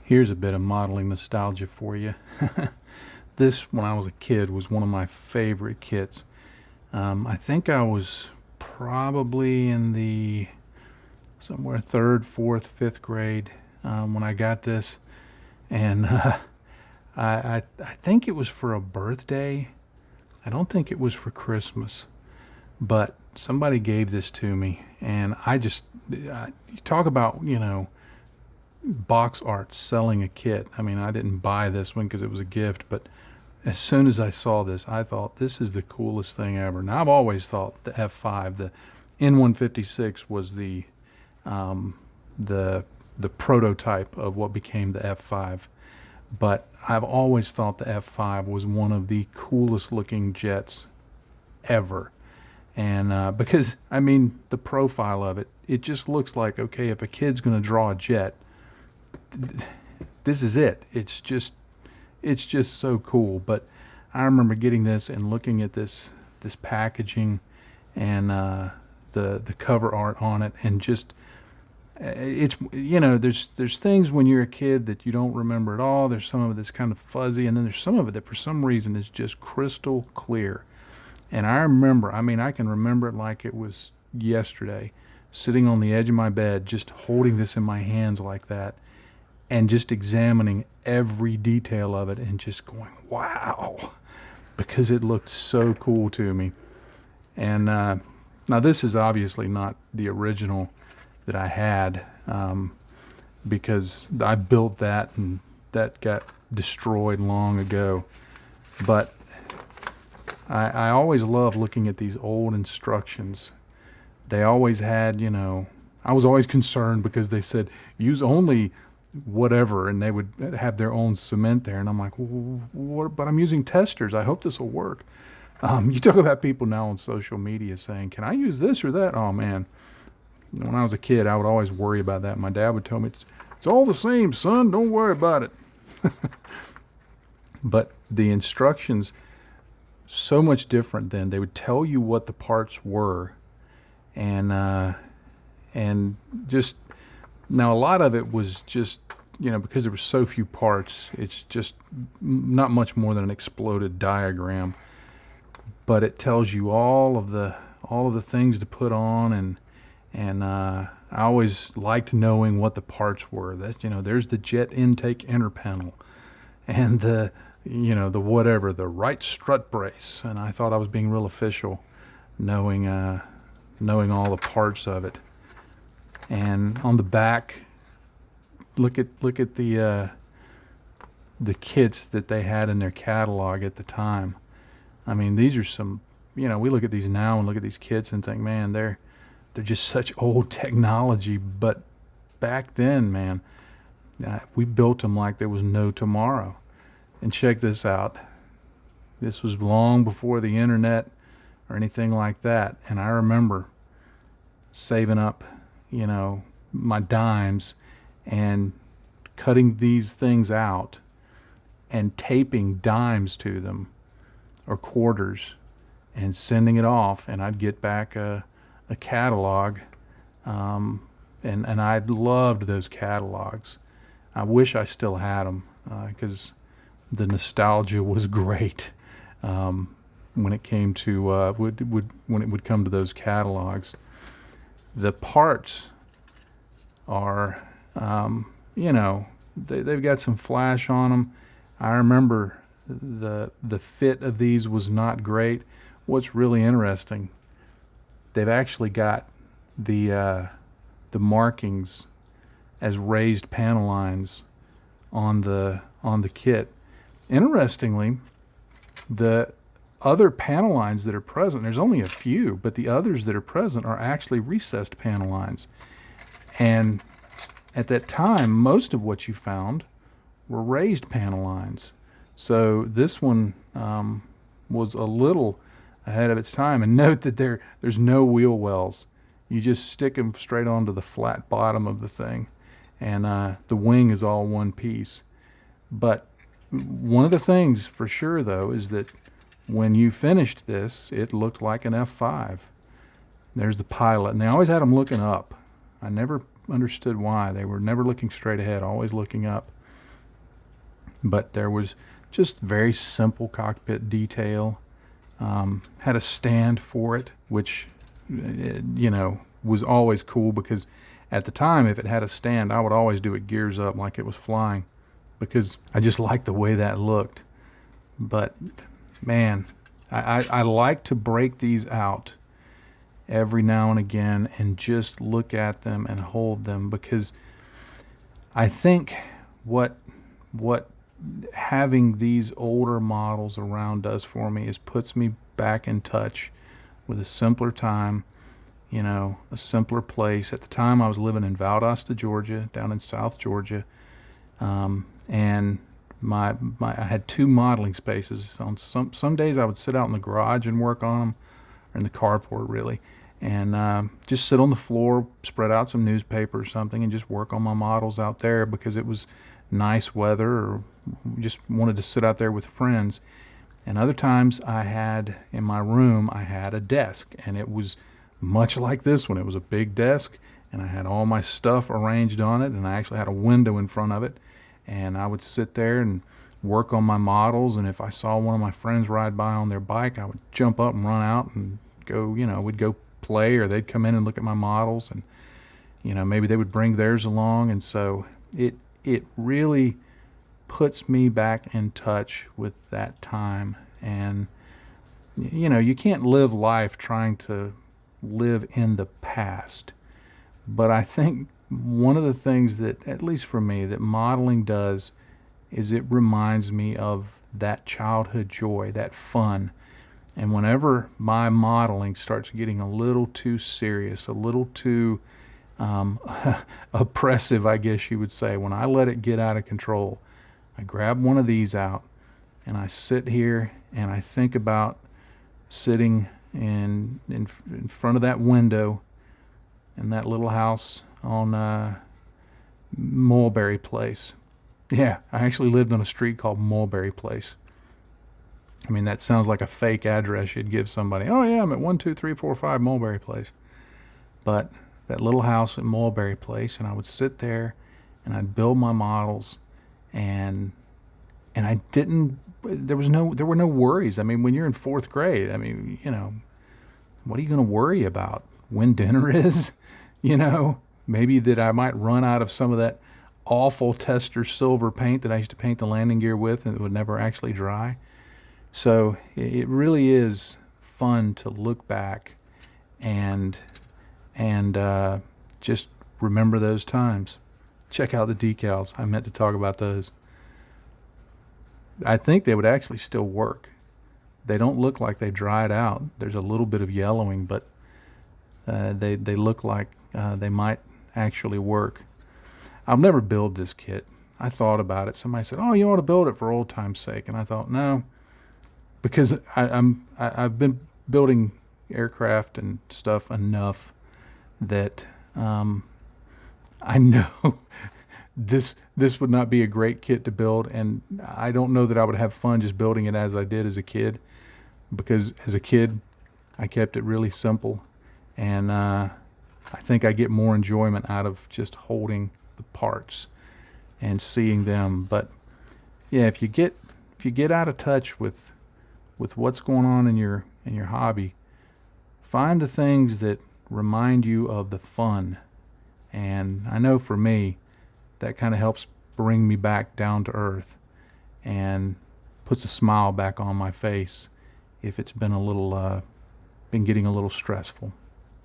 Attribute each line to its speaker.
Speaker 1: Here's a bit of modeling nostalgia for you. This, when I was a kid, was one of my favorite kits. I think I was probably in the somewhere third, fourth, fifth grade when I got this, and I think it was for a birthday. I don't think it was for Christmas, but somebody gave this to me, and you talk about box art selling a kit. I mean, I didn't buy this one because it was a gift, but as soon as I saw this, I thought this is the coolest thing ever. Now, I've always thought the F5, the N-156 was um, the prototype of what became the F5. But I've always thought the F5 was one of the coolest looking jets ever. And because, I mean, the profile of it, it just looks like, okay, if a kid's going to draw a jet, this is it. It's just so cool. But I remember getting this and looking at this packaging and the cover art on it, and just it's there's things when you're a kid that you don't remember at all. There's some of it that's kind of fuzzy, and then there's some of it that for some reason is just crystal clear. And I remember, I mean, I can remember it like it was yesterday, sitting on the edge of my bed, just holding this in my hands like that, and just examining every detail of it and just going, wow, because it looked so cool to me. And now this is obviously not the original that I had, because I built that and that got destroyed long ago. But I always love looking at these old instructions. They always had, I was always concerned because they said use only whatever, and they would have their own cement there, and I'm like, well, what? But I'm using testers. I hope this will work. You talk about people now on social media saying, can I use this or that? Oh man, when I was a kid, I would always worry about that. My dad would tell me, it's all the same, son. Don't worry about it. But the instructions, so much different then. They would tell you what the parts were, and just now a lot of it was just because there were so few parts, it's just not much more than an exploded diagram. But it tells you all of the things to put on, and I always liked knowing what the parts were. That there's the jet intake inner panel, and the whatever, the right strut brace, and I thought I was being real official, knowing all the parts of it. And on the back, look at the kits that they had in their catalog at the time. I mean, these are some, we look at these now and look at these kits and think, man, they're just such old technology. But back then, man, we built them like there was no tomorrow. And check this out. This was long before the internet or anything like that. And I remember saving up, my dimes and cutting these things out and taping dimes to them or quarters and sending it off. And I'd get back a catalog. And I loved those catalogs. I wish I still had them because the nostalgia was great when it came to when it would come to those catalogs. The parts are, they've got some flash on them. I remember the fit of these was not great. What's really interesting, they've actually got the markings as raised panel lines on the kit. Interestingly, the other panel lines that are present, there's only a few, but the others that are present are actually recessed panel lines. And at that time, most of what you found were raised panel lines. So this one was a little ahead of its time. And note that there's no wheel wells. You just stick them straight onto the flat bottom of the thing. And the wing is all one piece. But one of the things for sure, though, is that when you finished this, it looked like an F5. There's the pilot. And they always had them looking up. I never understood why. They were never looking straight ahead, always looking up. but there was just very simple cockpit detail. Had a stand for it, which, was always cool, because at the time, if it had a stand, I would always do it gears up like it was flying, because I just liked the way that looked. But man, I like to break these out every now and again and just look at them and hold them, because I think what having these older models around does for me is puts me back in touch with a simpler time, a simpler place. At the time, I was living in Valdosta, Georgia, down in South Georgia, and I had 2 modeling spaces. On some days, I would sit out in the garage and work on them, or in the carport, really, and just sit on the floor, spread out some newspaper or something, and just work on my models out there, because it was nice weather, or just wanted to sit out there with friends. And other times, in my room, I had a desk, and it was much like this one. It was a big desk, and I had all my stuff arranged on it, and I actually had a window in front of it, and I would sit there and work on my models. And if I saw one of my friends ride by on their bike, I would jump up and run out and go, we'd go play, or they'd come in and look at my models, and maybe they would bring theirs along. And so it really puts me back in touch with that time. And you can't live life trying to live in the past, but I think one of the things that, at least for me, that modeling does is it reminds me of that childhood joy, that fun. And whenever my modeling starts getting a little too serious, a little too oppressive, I guess you would say, when I let it get out of control, I grab one of these out and I sit here and I think about sitting in front of that window in that little house on Mulberry Place. Yeah, I actually lived on a street called Mulberry Place. I mean, that sounds like a fake address you'd give somebody. Oh yeah, I'm at 12345 Mulberry Place. But that little house at Mulberry Place, and I would sit there and I'd build my models, and I didn't. There were no worries. I mean, when you're in 4th grade, I mean, what are you going to worry about? When dinner is, maybe that I might run out of some of that awful Tester silver paint that I used to paint the landing gear with, and it would never actually dry. So it really is fun to look back and just remember those times. Check out the decals. I meant to talk about those. I think they would actually still work. They don't look like they dried out. There's a little bit of yellowing, but they look like they might actually work. I'll never build this kit. I thought about it. Somebody said, "Oh, you ought to build it for old time's sake," and I thought, no, because I've been building aircraft and stuff enough that I know this would not be a great kit to build, and I don't know that I would have fun just building it as I did as a kid, because as a kid I kept it really simple, and I think I get more enjoyment out of just holding the parts and seeing them. But yeah, if you get out of touch with what's going on in your hobby, find the things that remind you of the fun. And I know for me, that kind of helps bring me back down to earth and puts a smile back on my face if it's been been getting a little stressful.